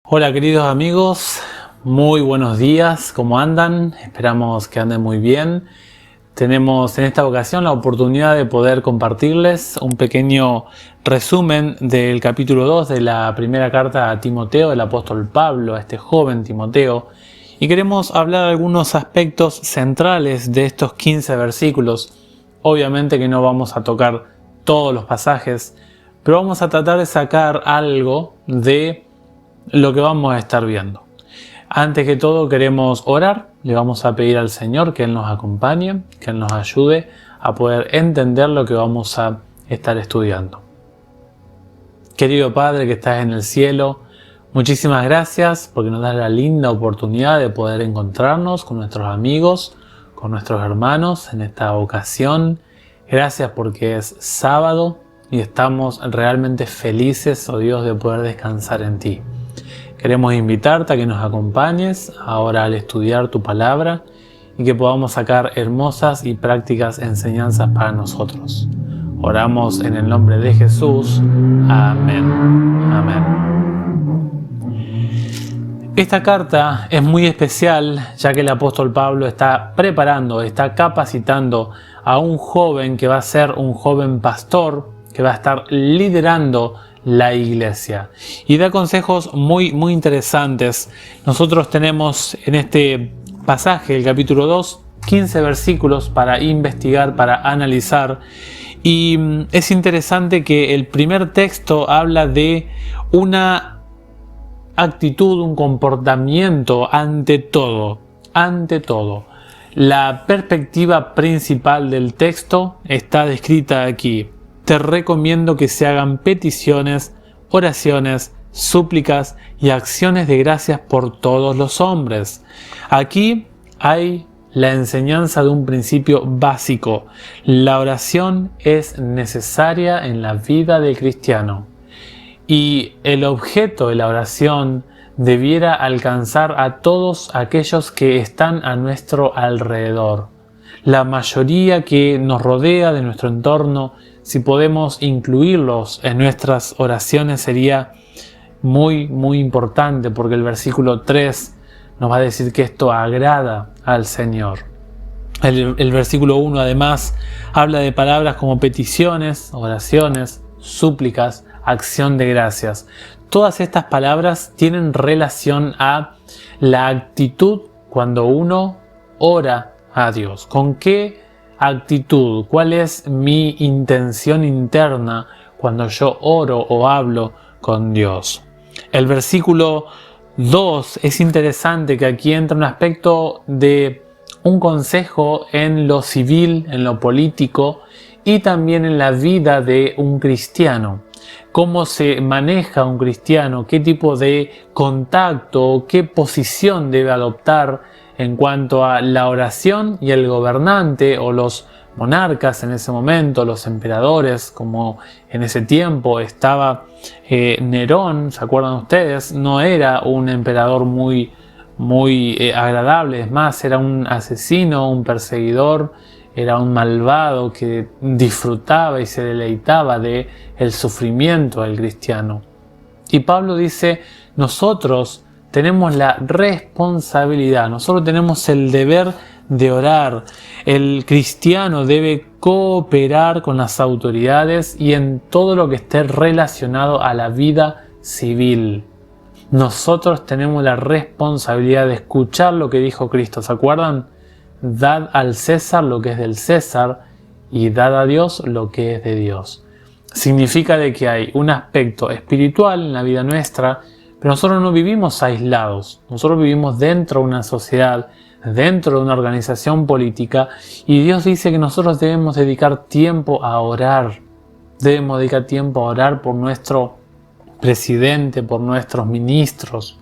Hola queridos amigos, muy buenos días, ¿cómo andan? Esperamos que anden muy bien. Tenemos en esta ocasión la oportunidad de poder compartirles un pequeño resumen del capítulo 2 de la primera carta a Timoteo del apóstol Pablo, a este joven Timoteo. Y queremos hablar de algunos aspectos centrales de estos 15 versículos. Obviamente que no vamos a tocar todos los pasajes, pero vamos a tratar de sacar algo de lo que vamos a estar viendo. Antes que todo queremos orar, le vamos a pedir al Señor que Él nos acompañe, que Él nos ayude a poder entender lo que vamos a estar estudiando. Querido Padre que estás en el cielo, muchísimas gracias porque nos das la linda oportunidad de poder encontrarnos con nuestros amigos, con nuestros hermanos en esta ocasión. Gracias porque es sábado y estamos realmente felices, oh Dios, de poder descansar en Ti. Queremos invitarte a que nos acompañes ahora al estudiar tu palabra y que podamos sacar hermosas y prácticas enseñanzas para nosotros. Oramos en el nombre de Jesús. Amén. Amén. Esta carta es muy especial ya que el apóstol Pablo está preparando, está capacitando a un joven que va a ser un joven pastor, que va a estar liderando la iglesia y da consejos muy interesantes. Nosotros tenemos en este pasaje, el capítulo 2, 15 versículos para investigar, para analizar, y es interesante que el primer texto habla de una actitud, un comportamiento ante todo. La perspectiva principal del texto está descrita aquí. Te recomiendo que se hagan peticiones, oraciones, súplicas y acciones de gracias por todos los hombres. Aquí hay la enseñanza de un principio básico. La oración es necesaria en la vida del cristiano. Y el objeto de la oración debiera alcanzar a todos aquellos que están a nuestro alrededor. La mayoría que nos rodea de nuestro entorno, si podemos incluirlos en nuestras oraciones sería muy importante, porque el versículo 3 nos va a decir que esto agrada al Señor. El versículo 1 además habla de palabras como peticiones, oraciones, súplicas, acción de gracias. Todas estas palabras tienen relación a la actitud cuando uno ora a Dios. ¿Con qué actitud? ¿Cuál es mi intención interna cuando yo oro o hablo con Dios? El versículo 2 es interesante, que aquí entra un aspecto de un consejo en lo civil, en lo político y también en la vida de un cristiano. Cómo se maneja un cristiano, qué tipo de contacto, qué posición debe adoptar en cuanto a la oración y el gobernante o los monarcas en ese momento, los emperadores, como en ese tiempo estaba Nerón, ¿se acuerdan ustedes? No era un emperador muy agradable, es más, era un asesino, un perseguidor, era un malvado que disfrutaba y se deleitaba de el sufrimiento del cristiano. Y Pablo dice, nosotros tenemos la responsabilidad, nosotros tenemos el deber de orar. El cristiano debe cooperar con las autoridades y en todo lo que esté relacionado a la vida civil. Nosotros tenemos la responsabilidad de escuchar lo que dijo Cristo, ¿se acuerdan? Dad al César lo que es del César y dad a Dios lo que es de Dios. Significa de que hay un aspecto espiritual en la vida nuestra, pero nosotros no vivimos aislados, nosotros vivimos dentro de una sociedad, dentro de una organización política, y Dios dice que nosotros debemos dedicar tiempo a orar, debemos dedicar tiempo a orar por nuestro presidente, por nuestros ministros,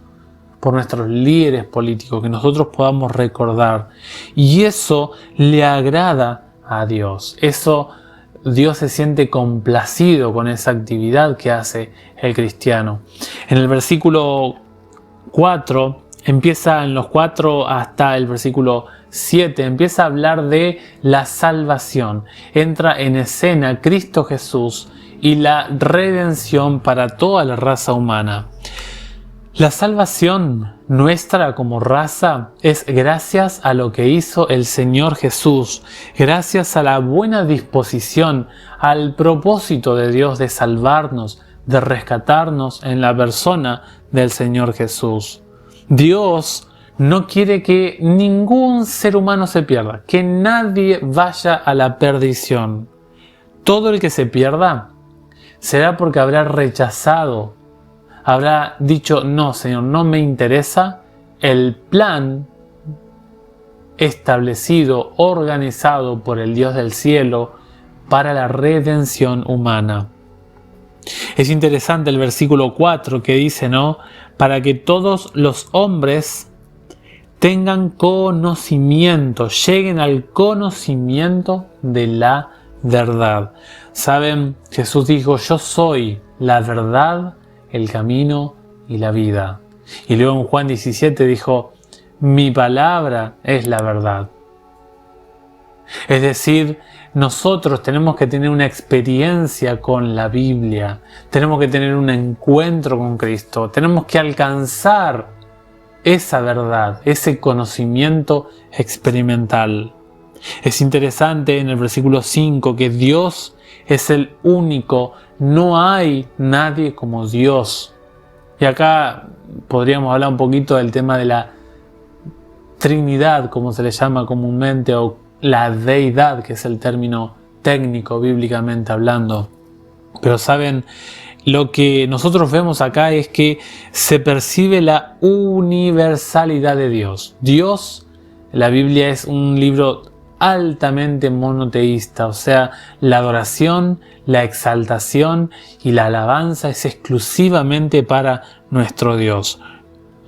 por nuestros líderes políticos, que nosotros podamos recordar, y eso le agrada a Dios, Dios se siente complacido con esa actividad que hace el cristiano. En el versículo 4, empieza en los 4 hasta el versículo 7, empieza a hablar de la salvación. Entra en escena Cristo Jesús y la redención para toda la raza humana. La salvación nuestra como raza es gracias a lo que hizo el Señor Jesús, gracias a la buena disposición, al propósito de Dios de salvarnos, de rescatarnos en la persona del Señor Jesús. Dios no quiere que ningún ser humano se pierda, que nadie vaya a la perdición. Todo el que se pierda será porque habrá rechazado, habrá dicho: no, Señor, no me interesa el plan establecido, organizado por el Dios del cielo para la redención humana. Es interesante el versículo 4 que dice, ¿no? Para que todos los hombres tengan conocimiento, lleguen al conocimiento de la verdad. ¿Saben? Jesús dijo: yo soy la verdad, el camino y la vida. Y luego en Juan 17 dijo: mi palabra es la verdad. Es decir, nosotros tenemos que tener una experiencia con la Biblia, tenemos que tener un encuentro con Cristo, tenemos que alcanzar esa verdad, ese conocimiento experimental. Es interesante en el versículo 5 que Dios es el único, no hay nadie como Dios. Y acá podríamos hablar un poquito del tema de la Trinidad, como se le llama comúnmente, o la deidad, que es el término técnico bíblicamente hablando. Pero saben, lo que nosotros vemos acá es que se percibe la universalidad de Dios. Dios, la Biblia es un libro altamente monoteísta, o sea, la adoración, la exaltación y la alabanza es exclusivamente para nuestro Dios.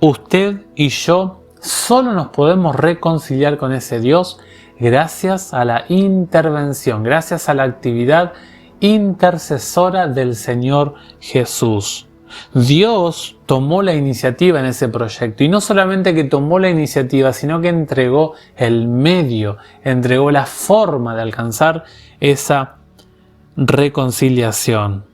Usted y yo solo nos podemos reconciliar con ese Dios gracias a la intervención, gracias a la actividad intercesora del Señor Jesús. Dios tomó la iniciativa en ese proyecto, y no solamente que tomó la iniciativa, sino que entregó el medio, entregó la forma de alcanzar esa reconciliación.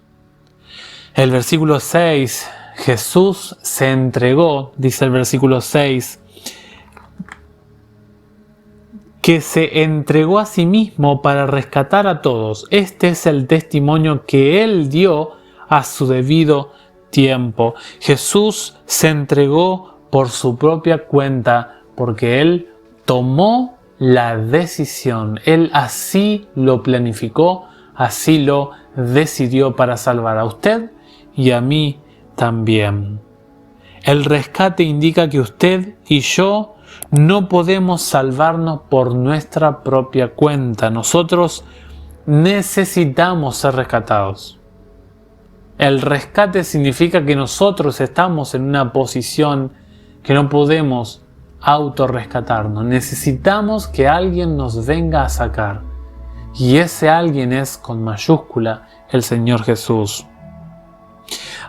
El versículo 6, Jesús se entregó, dice el versículo 6, que se entregó a sí mismo para rescatar a todos. Este es el testimonio que Él dio a su debido tiempo. Jesús se entregó por su propia cuenta, porque Él tomó la decisión. Él así lo planificó, así lo decidió para salvar a usted y a mí también. El rescate indica que usted y yo no podemos salvarnos por nuestra propia cuenta. Nosotros necesitamos ser rescatados. El rescate significa que nosotros estamos en una posición que no podemos autorrescatarnos. Necesitamos que alguien nos venga a sacar. Y ese alguien es, con mayúscula, el Señor Jesús.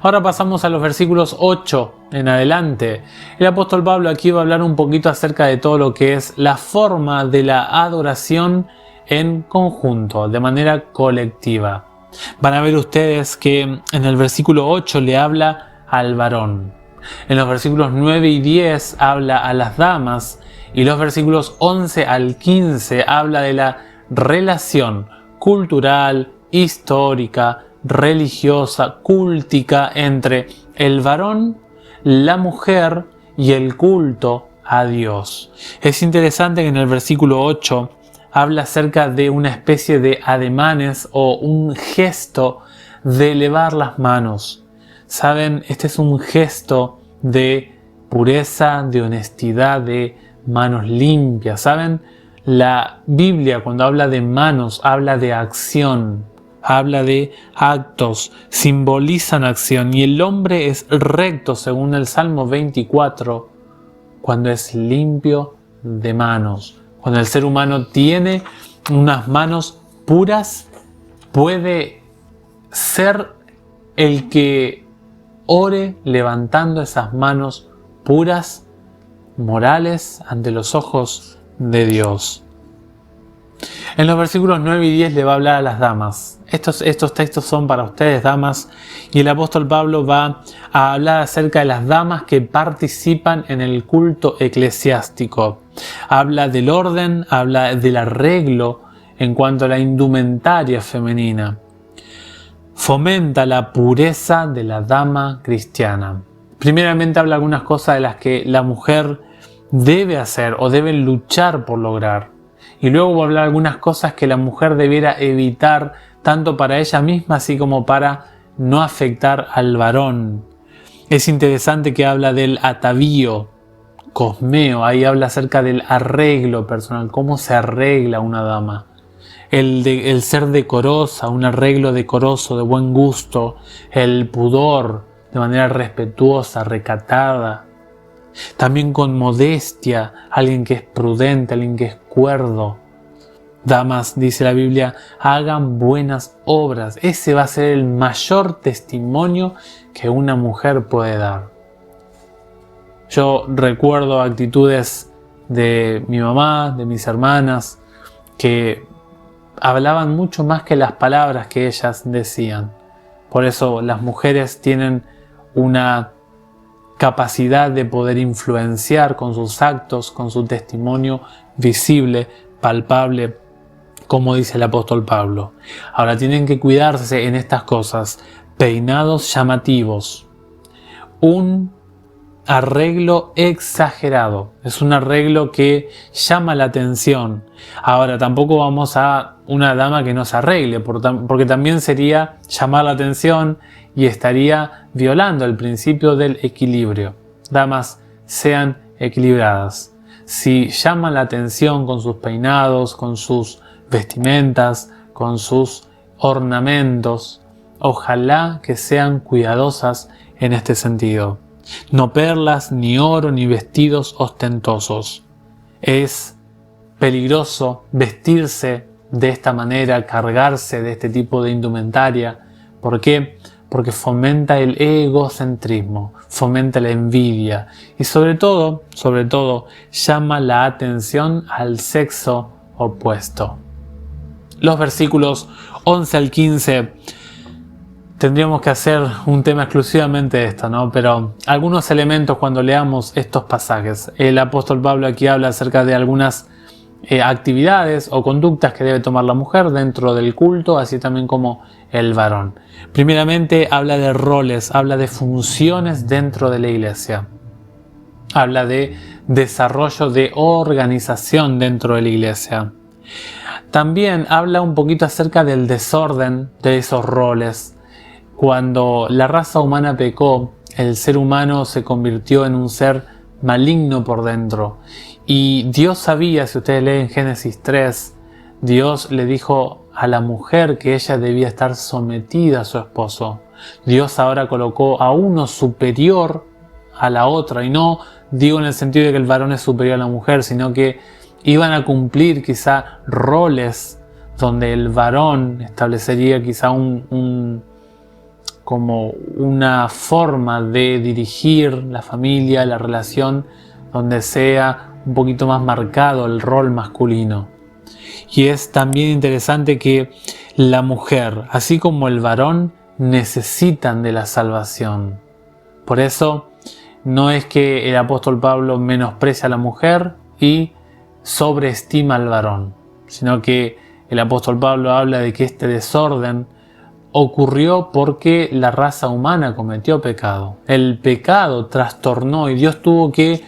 Ahora pasamos a los versículos 8 en adelante. El apóstol Pablo aquí va a hablar un poquito acerca de todo lo que es la forma de la adoración en conjunto, de manera colectiva. Van a ver ustedes que en el versículo 8 le habla al varón. En los versículos 9 y 10 habla a las damas. Y los versículos 11 al 15 habla de la relación cultural, histórica, religiosa, cúltica entre el varón, la mujer y el culto a Dios. Es interesante que en el versículo 8 habla acerca de una especie de ademanes o un gesto de elevar las manos. Saben, este es un gesto de pureza, de honestidad, de manos limpias. Saben, la Biblia cuando habla de manos habla de acción. Habla de actos, simbolizan acción, y el hombre es recto según el Salmo 24 cuando es limpio de manos. Cuando el ser humano tiene unas manos puras, puede ser el que ore levantando esas manos puras, morales, ante los ojos de Dios. En los versículos 9 y 10 le va a hablar a las damas. Estos textos son para ustedes, damas, y el apóstol Pablo va a hablar acerca de las damas que participan en el culto eclesiástico. Habla del orden, habla del arreglo en cuanto a la indumentaria femenina. Fomenta la pureza de la dama cristiana. Primeramente habla algunas cosas de las que la mujer debe hacer o debe luchar por lograr. Y luego va a hablar algunas cosas que la mujer debiera evitar tanto para ella misma así como para no afectar al varón. Es interesante que habla del atavío, cosmeo, ahí habla acerca del arreglo personal, cómo se arregla una dama. El ser decorosa, un arreglo decoroso, de buen gusto, el pudor, de manera respetuosa, recatada. También con modestia, alguien que es prudente, alguien que es cuerdo. Damas, dice la Biblia, hagan buenas obras. Ese va a ser el mayor testimonio que una mujer puede dar. Yo recuerdo actitudes de mi mamá, de mis hermanas, que hablaban mucho más que las palabras que ellas decían. Por eso las mujeres tienen una capacidad de poder influenciar con sus actos, con su testimonio visible, palpable, como dice el apóstol Pablo. Ahora tienen que cuidarse en estas cosas. Peinados llamativos. Un arreglo exagerado. Es un arreglo que llama la atención. Ahora tampoco vamos a una dama que no se arregle, porque también sería llamar la atención y estaría violando el principio del equilibrio. Damas, sean equilibradas. Si llaman la atención con sus peinados, con sus vestimentas, con sus ornamentos, ojalá que sean cuidadosas en este sentido. No perlas, ni oro, ni vestidos ostentosos. Es peligroso vestirse de esta manera, cargarse de este tipo de indumentaria. ¿Por qué? Porque fomenta el egocentrismo, fomenta la envidia y sobre todo, llama la atención al sexo opuesto. Los versículos 11 al 15, tendríamos que hacer un tema exclusivamente de esto, ¿no? Pero algunos elementos cuando leamos estos pasajes. El apóstol Pablo aquí habla acerca de algunas actividades o conductas que debe tomar la mujer dentro del culto, así también como el varón. Primeramente habla de roles, habla de funciones dentro de la iglesia. Habla de desarrollo de organización dentro de la iglesia. También habla un poquito acerca del desorden de esos roles. Cuando la raza humana pecó, el ser humano se convirtió en un ser maligno por dentro. Y Dios sabía, si ustedes leen Génesis 3, Dios le dijo a la mujer que ella debía estar sometida a su esposo. Dios ahora colocó a uno superior a la otra, y no digo en el sentido de que el varón es superior a la mujer, sino que iban a cumplir quizá roles donde el varón establecería quizá como una forma de dirigir la familia, la relación, donde sea un poquito más marcado el rol masculino. Y es también interesante que la mujer, así como el varón, necesitan de la salvación. Por eso no es que el apóstol Pablo menosprecia a la mujer y sobreestima al varón, sino que el apóstol Pablo habla de que este desorden ocurrió porque la raza humana cometió pecado. El pecado trastornó y Dios tuvo que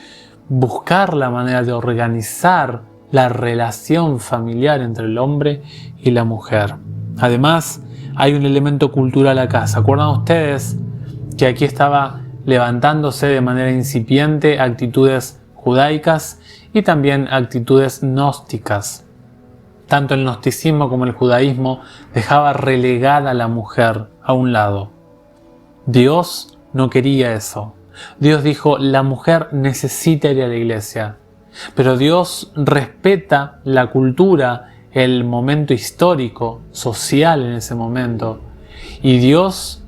buscar la manera de organizar la relación familiar entre el hombre y la mujer. Además, hay un elemento cultural acá. ¿Se acuerdan ustedes que aquí estaba levantándose de manera incipiente actitudes judaicas y también actitudes gnósticas? Tanto el gnosticismo como el judaísmo dejaba relegada a la mujer a un lado. Dios no quería eso. Dios dijo, la mujer necesita ir a la iglesia. Pero Dios respeta la cultura, el momento histórico, social en ese momento. Y Dios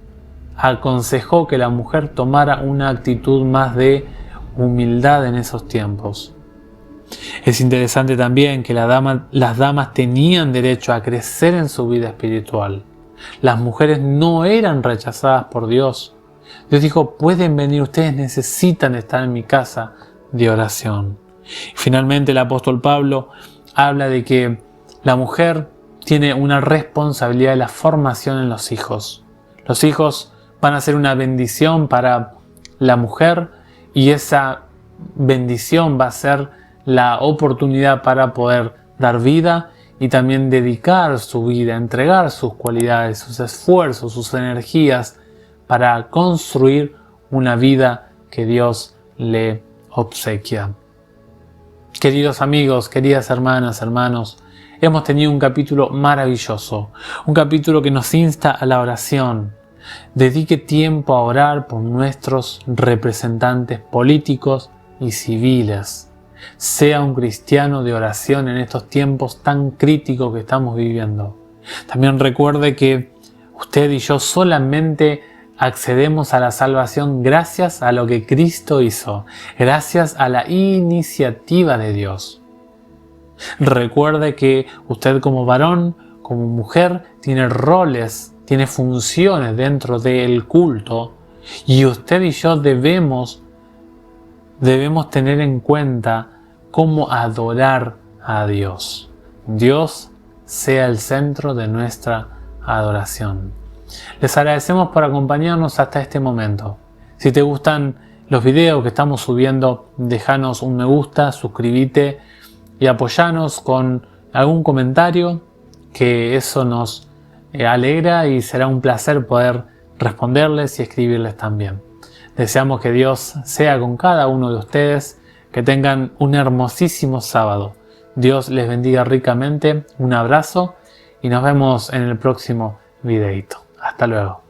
aconsejó que la mujer tomara una actitud más de humildad en esos tiempos. Es interesante también que las damas tenían derecho a crecer en su vida espiritual. Las mujeres no eran rechazadas por Dios. Dios dijo, pueden venir, ustedes necesitan estar en mi casa de oración. Y finalmente el apóstol Pablo habla de que la mujer tiene una responsabilidad de la formación en los hijos. Los hijos van a ser una bendición para la mujer y esa bendición va a ser la oportunidad para poder dar vida y también dedicar su vida, entregar sus cualidades, sus esfuerzos, sus energías para construir una vida que Dios le obsequia. Queridos amigos, queridas hermanas, hermanos, hemos tenido un capítulo maravilloso, un capítulo que nos insta a la oración. Dedique tiempo a orar por nuestros representantes políticos y civiles. Sea un cristiano de oración en estos tiempos tan críticos que estamos viviendo. También recuerde que usted y yo solamente accedemos a la salvación gracias a lo que Cristo hizo, gracias a la iniciativa de Dios. Recuerde que usted como varón, como mujer, tiene roles, tiene funciones dentro del culto y usted y yo debemos tener en cuenta cómo adorar a Dios. Dios sea el centro de nuestra adoración. Les agradecemos por acompañarnos hasta este momento. Si te gustan los videos que estamos subiendo, déjanos un me gusta, suscríbete y apoyanos con algún comentario, que eso nos alegra y será un placer poder responderles y escribirles también. Deseamos que Dios sea con cada uno de ustedes, que tengan un hermosísimo sábado. Dios les bendiga ricamente, un abrazo y nos vemos en el próximo videito. Hasta luego.